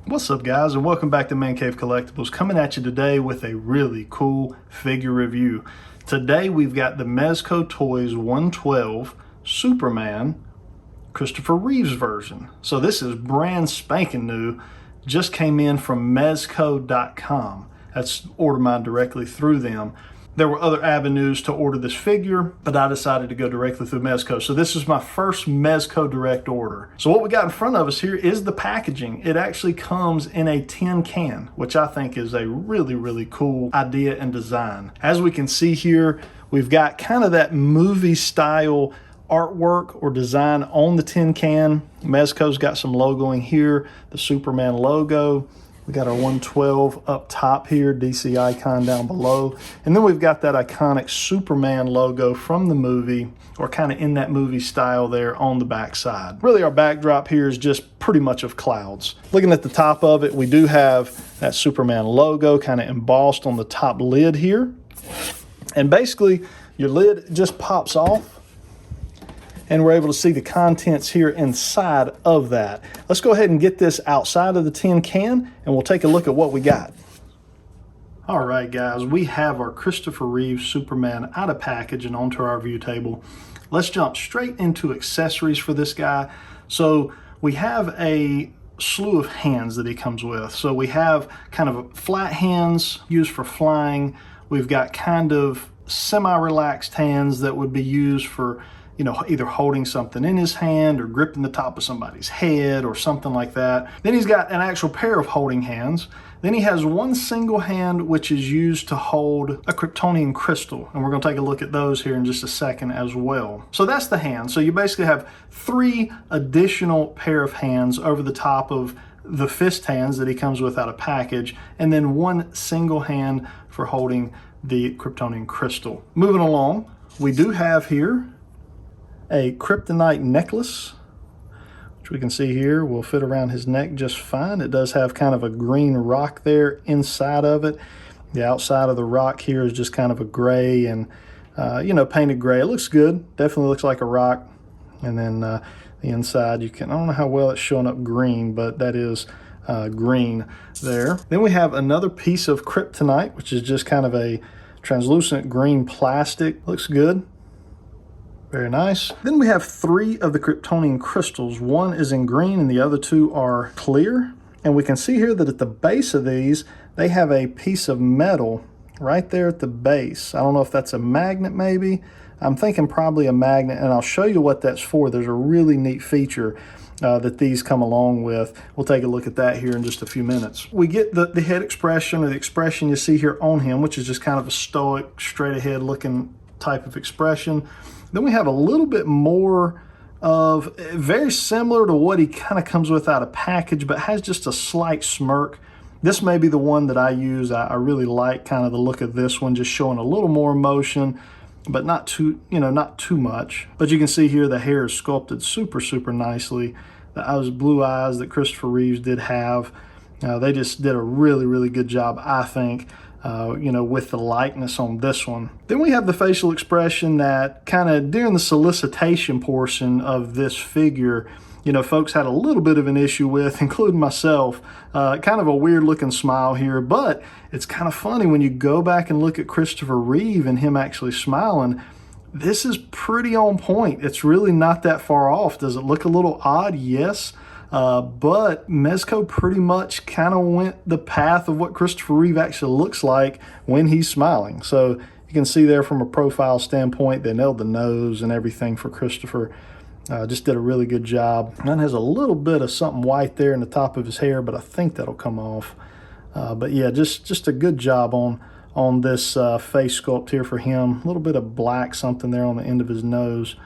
What's up, guys, and welcome back to ManCave Collectibles, coming at you today with a really cool figure review. Today we've got the MEZCO Toyz 112 Superman Christopher Reeves version. So this is brand spanking new, just came in from MEZCO.com. That's ordered mine directly through them. There were other avenues to order this figure, but I decided to go directly through MEZCO. So this is my first MEZCO direct order. So what we got in front of us here is the packaging. It actually comes in a tin can, which I think is a really cool idea and design. As we can see here, we've got kind of that movie style artwork or design on the tin can. MEZCO's got some logoing here, the Superman logo. We got our 112 up top here, DC icon down below. And then we've got that iconic Superman logo from the movie, or kind of in that movie style there on the back side. Really our backdrop here is just pretty much of clouds. Looking at the top of it, we do have that Superman logo kind of embossed on the top lid here. And basically your lid just pops off, and we're able to see the contents here inside of that. Let's go ahead and get this outside of the tin can, and we'll take a look at what we got. All right, guys, we have our Christopher Reeves Superman out of package and onto our view table. Let's jump straight into accessories for this guy. So we have a slew of hands that he comes with. So we have kind of flat hands used for flying. We've got kind of semi-relaxed hands that would be used for, you know, either holding something in his hand or gripping the top of somebody's head or something like that. Then he's got an actual pair of holding hands. Then he has one single hand which is used to hold a Kryptonian crystal, and we're going to take a look at those here in just a second as well. So that's the hand. So you basically have three additional pair of hands over the top of the fist hands that he comes with out of package, and then one single hand for holding the Kryptonian crystal. Moving along, we do have here a kryptonite necklace, which we can see here will fit around his neck just fine. It does have kind of a green rock there inside of it. The outside of the rock here is just kind of a gray and, you know, painted gray. It looks good. Definitely looks like a rock. And then the inside, I don't know how well it's showing up green, but that is green there. Then we have another piece of kryptonite, which is just kind of a translucent green plastic. Looks good. Very nice. Then we have three of the Kryptonian crystals. One is in green and the other two are clear. And we can see here that at the base of these, they have a piece of metal right there at the base. I don't know if that's a magnet maybe. I'm thinking probably a magnet, and I'll show you what that's for. There's a really neat feature that these come along with. We'll take a look at that here in just a few minutes. We get the head expression, or the expression you see here on him, which is just kind of a stoic, straight ahead looking type of expression. Then we have a little bit more of, very similar to what he kind of comes with out of package, but has just a slight smirk. This may be the one that I use. I really like kind of the look of this one, just showing a little more emotion, but not too, you know, not too much. But you can see here the hair is sculpted super nicely. Those blue eyes that Christopher Reeves did have, they just did a really good job, I think. You know, with the likeness on this one. Then we have the facial expression that kind of during the solicitation portion of this figure, you know, folks had a little bit of an issue with, including myself. Kind of a weird looking smile here, but it's kind of funny when you go back and look at Christopher Reeve and him actually smiling. This is pretty on point. It's really not that far off. Does it look a little odd? Yes. But MEZCO pretty much kind of went the path of what Christopher Reeve actually looks like when he's smiling. So you can see there from a profile standpoint, they nailed the nose and everything for Christopher. Just did a really good job. Mine has a little bit of something white there in the top of his hair, but I think that'll come off. But yeah, just a good job on this face sculpt here for him. A little bit of black something there on the end of his nose.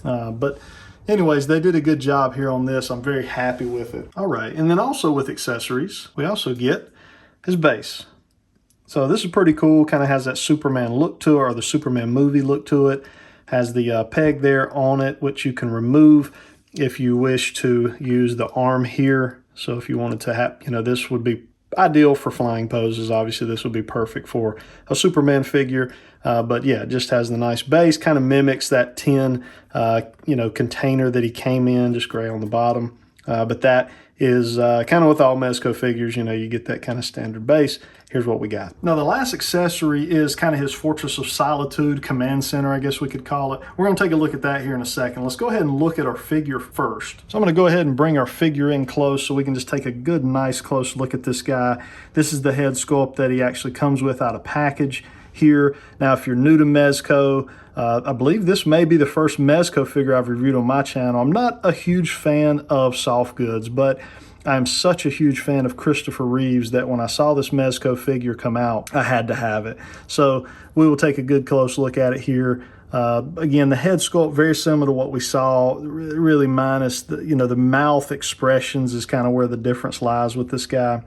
But anyways, they did a good job here on this. I'm very happy with it. All right, and then also with accessories, we also get his base. So this is pretty cool, kind of has that Superman look to it, or the Superman movie look to it. Has the peg there on it, which you can remove if you wish to use the arm here. So if you wanted to have, you know, this would be ideal for flying poses. Obviously, this would be perfect for a Superman figure. But yeah, it just has the nice base, kind of mimics that tin, you know, container that he came in, just gray on the bottom. But that is kind of with all Mezco figures, you know, you get that kind of standard base. Here's what we got. Now, the last accessory is kind of his Fortress of Solitude command center, I guess we could call it. We're going to take a look at that here in a second. Let's go ahead and look at our figure first. So I'm going to go ahead and bring our figure in close so we can just take a good, nice, close look at this guy. This is the head sculpt that he actually comes with out of package here. Now, if you're new to Mezco, I believe this may be the first Mezco figure I've reviewed on my channel. I'm not a huge fan of soft goods, but I'm such a huge fan of Christopher Reeves that when I saw this Mezco figure come out, I had to have it. So we will take a good close look at it here. Again, the head sculpt very similar to what we saw, really minus the, you know, the mouth expressions is kind of where the difference lies with this guy.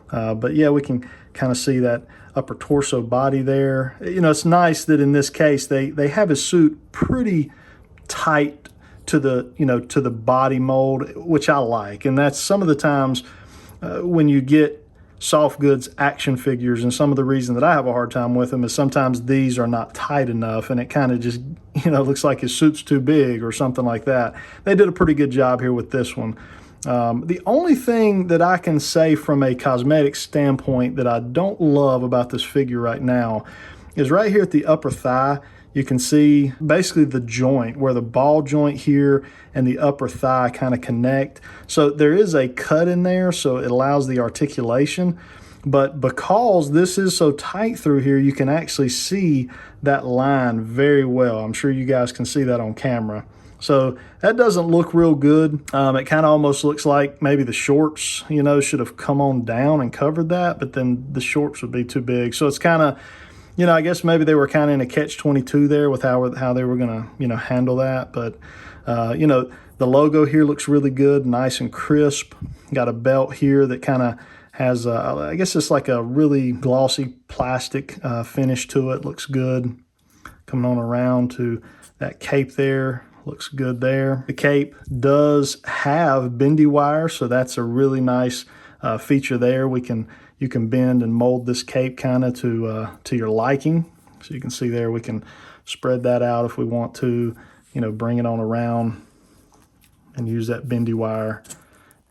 But yeah, we can kind of see that upper torso body there. You know, it's nice that in this case they have his suit pretty tight to the, you know, to the body mold, which I like. And that's some of the times when you get soft goods action figures, and some of the reason that I have a hard time with them is sometimes these are not tight enough and it kind of just, you know, looks like his suit's too big or something like that. They did a pretty good job here with this one. The only thing that I can say from a cosmetic standpoint that I don't love about this figure right now is right here at the upper thigh. You can see basically the joint where the ball joint here and the upper thigh kind of connect. So there is a cut in there, so it allows the articulation. But because this is so tight through here, you can actually see that line very well. I'm sure you guys can see that on camera. So that doesn't look real good. It kind of almost looks like maybe the shorts, you know, should have come on down and covered that, but then the shorts would be too big. So it's kind of, you know, I guess maybe they were kind of in a catch-22 there with how they were going to, you know, handle that. But, you know, the logo here looks really good, nice and crisp. Got a belt here that kind of has, I guess it's like a really glossy plastic finish to it. Looks good. Coming on around to that cape there. Looks good there. The cape does have bendy wire, so that's a really nice feature there. You can bend and mold this cape kind of to your liking. So you can see there we can spread that out if we want to, you know, bring it on around and use that bendy wire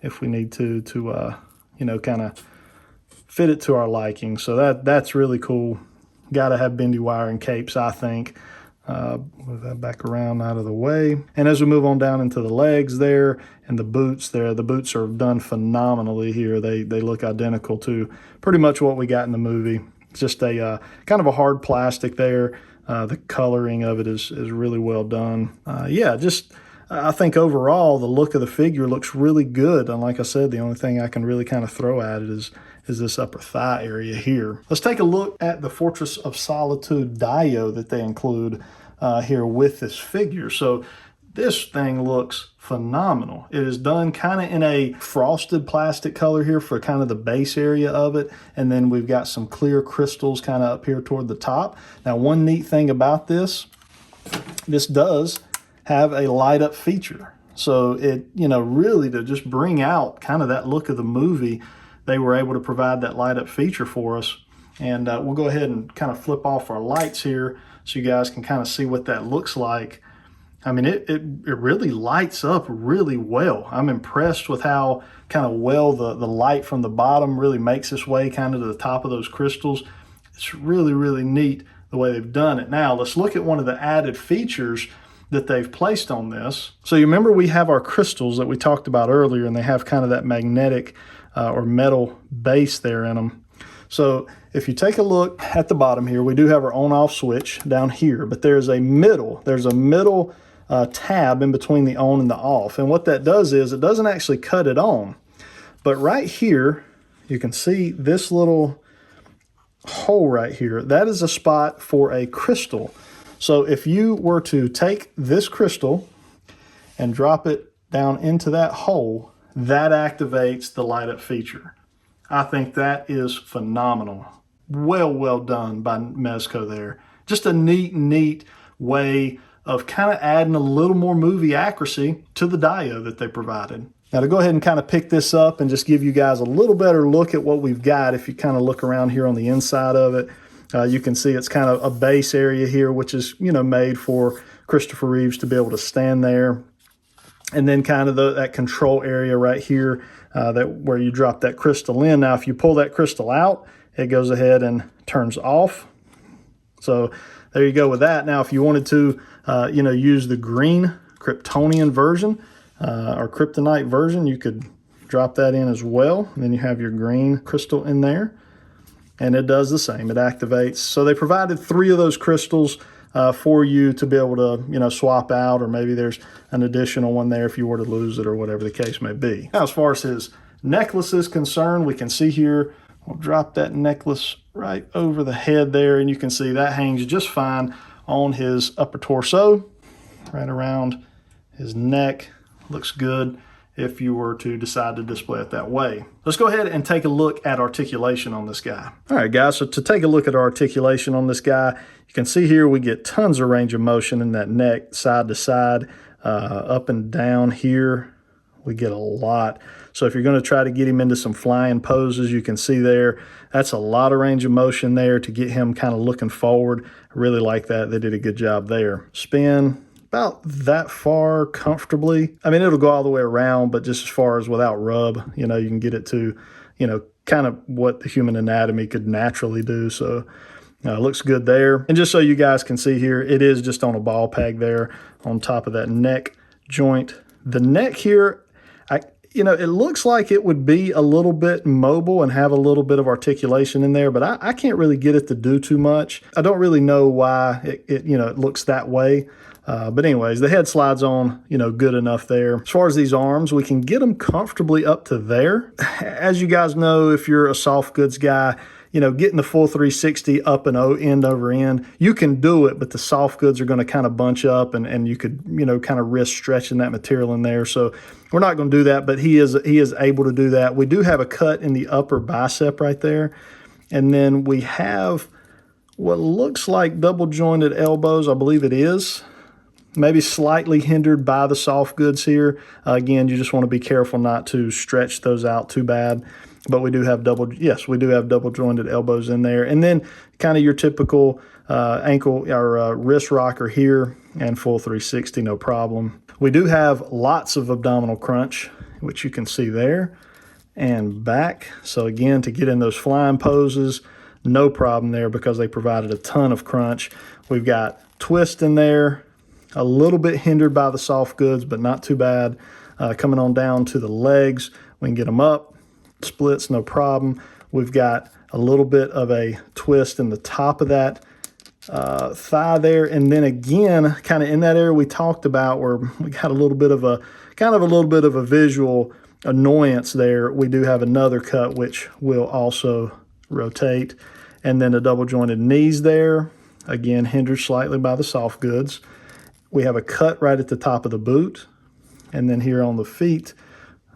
if we need to you know, kind of fit it to our liking. So that's really cool. Got to have bendy wire in capes, I think. Move that back around out of the way. And as we move on down into the legs there and the boots there, the boots are done phenomenally here. They look identical to pretty much what we got in the movie. It's just a kind of a hard plastic there. The coloring of it is really well done. Yeah, just I think overall the look of the figure looks really good. And like I said, the only thing I can really kind of throw at it is this upper thigh area here. Let's take a look at the Fortress of Solitude dio that they include here with this figure. So this thing looks phenomenal. It is done kind of in a frosted plastic color here for kind of the base area of it. And then we've got some clear crystals kind of up here toward the top. Now, one neat thing about this does have a light up feature. So it, you know, really to just bring out kind of that look of the movie, they were able to provide that light up feature for us. And we'll go ahead and kind of flip off our lights here so you guys can kind of see what that looks like. I mean, it really lights up really well. I'm impressed with how kind of well the light from the bottom really makes its way kind of to the top of those crystals. It's really, really neat the way they've done it. Now, let's look at one of the added features that they've placed on this. So you remember we have our crystals that we talked about earlier, and they have kind of that magnetic or metal base there in them. So if you take a look at the bottom here, we do have our on-off switch down here, but there's a middle tab in between the on and the off. And what that does is it doesn't actually cut it on. But right here, you can see this little hole right here. That is a spot for a crystal. So if you were to take this crystal and drop it down into that hole, that activates the light up feature. I think that is phenomenal. Well done by MEZCO there. Just a neat way of kind of adding a little more movie accuracy to the dio that they provided. Now to go ahead and kind of pick this up and just give you guys a little better look at what we've got, if you kind of look around here on the inside of it, you can see it's kind of a base area here, which is, you know, made for Christopher Reeves to be able to stand there. And then kind of that control area right here, that where you drop that crystal in. Now, if you pull that crystal out, it goes ahead and turns off. So there you go with that. Now, if you wanted to, use the green Kryptonian version or Kryptonite version, you could drop that in as well. And then you have your green crystal in there. And it does the same. It activates. So they provided 3 of those crystals for you to be able to, swap out, or maybe there's an additional one there if you were to lose it or whatever the case may be. Now, as far as his necklace is concerned, we can see here, we'll drop that necklace right over the head there, and you can see that hangs just fine on his upper torso, right around his neck. Looks good if you were to decide to display it that way. Let's go ahead and take a look at articulation on this guy. All right, guys, so to take a look at our articulation on this guy, you can see here we get tons of range of motion in that neck, side to side, up and down here. We get a lot. So if you're going to try to get him into some flying poses, you can see there, that's a lot of range of motion there to get him kind of looking forward. I really like that. They did a good job there. Spin about that far comfortably. I mean, it'll go all the way around, but just as far as without rub, you can get it to, kind of what the human anatomy could naturally do. So it looks good there. And just so you guys can see here, it is just on a ball peg there on top of that neck joint. The neck here, it looks like it would be a little bit mobile and have a little bit of articulation in there, but I can't really get it to do too much. I don't really know why it looks that way. But anyways, the head slides on, good enough there. As far as these arms, we can get them comfortably up to there. As you guys know, if you're a soft goods guy, getting the full 360 up and end over end, you can do it, but the soft goods are going to kind of bunch up and you could, kind of risk stretching that material in there. So we're not going to do that, but he is able to do that. We do have a cut in the upper bicep right there. And then we have what looks like double jointed elbows. I believe it is. Maybe slightly hindered by the soft goods here. Again, you just want to be careful not to stretch those out too bad. But we do have double jointed elbows in there. And then kind of your typical ankle or wrist rocker here and full 360, no problem. We do have lots of abdominal crunch, which you can see there, and back. So again, to get in those flying poses, no problem there because they provided a ton of crunch. We've got twist in there, a little bit hindered by the soft goods, but not too bad. Coming on down to the legs, we can get them up. Splits, no problem. We've got a little bit of a twist in the top of that thigh there, and then again, kind of in that area we talked about where we got a little bit of a visual annoyance there. We do have another cut which will also rotate, and then the double jointed knees there, again hindered slightly by the soft goods. We have a cut right at the top of the boot, and then here on the feet,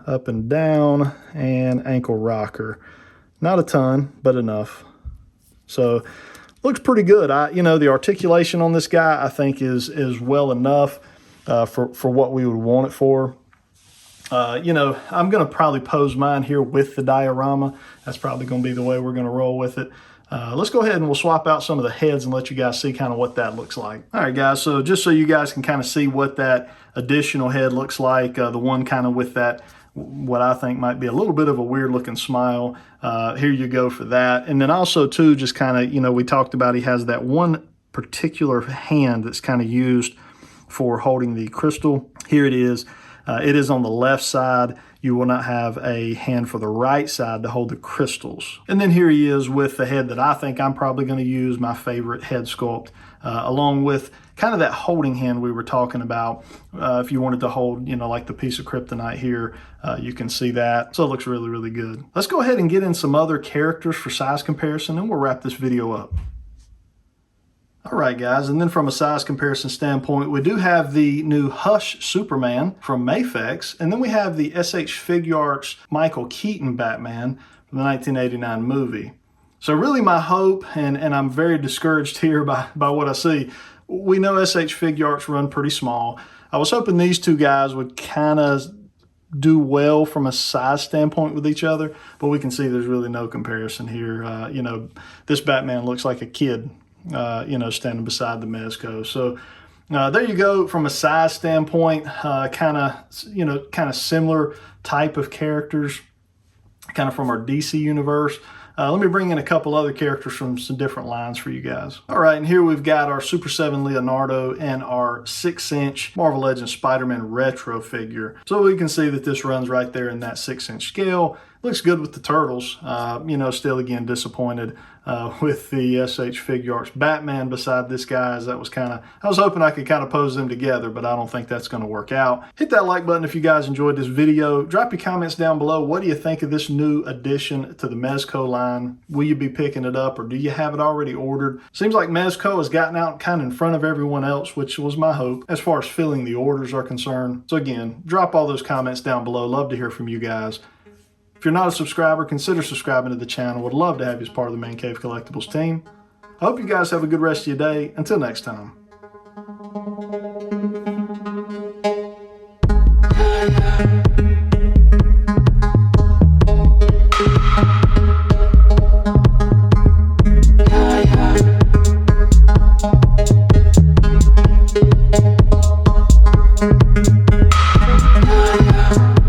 up and down, and ankle rocker. Not a ton, but enough. So looks pretty good. The articulation on this guy I think is well enough for what we would want it for. I'm going to probably pose mine here with the diorama. That's probably going to be the way we're going to roll with it. Let's go ahead and we'll swap out some of the heads and let you guys see kind of what that looks like. All right, guys, so just so you guys can kind of see what that additional head looks like, the one kind of with that, what I think might be a little bit of a weird looking smile. Here you go for that. And then also too, just kind of, we talked about he has that one particular hand that's kind of used for holding the crystal. Here it is. It is on the left side. You will not have a hand for the right side to hold the crystals. And then here he is with the head that I think I'm probably going to use, my favorite head sculpt, along with kind of that holding hand we were talking about. If you wanted to hold, like the piece of kryptonite here, you can see that. So it looks really, really good. Let's go ahead and get in some other characters for size comparison, and we'll wrap this video up. All right, guys, and then from a size comparison standpoint, we do have the new Hush Superman from Mafex, and then we have the SH Figuarts Michael Keaton Batman from the 1989 movie. So really my hope, and I'm very discouraged here by what I see, we know SH Figuarts run pretty small. I was hoping these two guys would kind of do well from a size standpoint with each other, but we can see there's really no comparison here. This Batman looks like a kid, standing beside the MEZCO. So There you go. From a size standpoint, kind of similar type of characters, kind of from our DC universe. Let me bring in a couple other characters from some different lines for you guys. All right, and here we've got our Super7 Leonardo and our 6-inch Marvel Legends Spider-Man retro figure. So we can see that this runs right there in that 6-inch scale. Looks good with the turtles. Still again disappointed with the SH Figuarts Batman beside this guy, as that was I was hoping I could kind of pose them together, but I don't think that's going to work out. Hit that like button if you guys enjoyed this video. Drop your comments down below. What do you think of this new addition to the MEZCO line? Will you be picking it up, or do you have it already ordered? Seems like MEZCO has gotten out kind of in front of everyone else, which was my hope as far as filling the orders are concerned. So again, drop all those comments down below. Love to hear from you guys. If you're not a subscriber, consider subscribing to the channel. Would love to have you as part of the ManCave Collectibles team. I hope you guys have a good rest of your day. Until next time.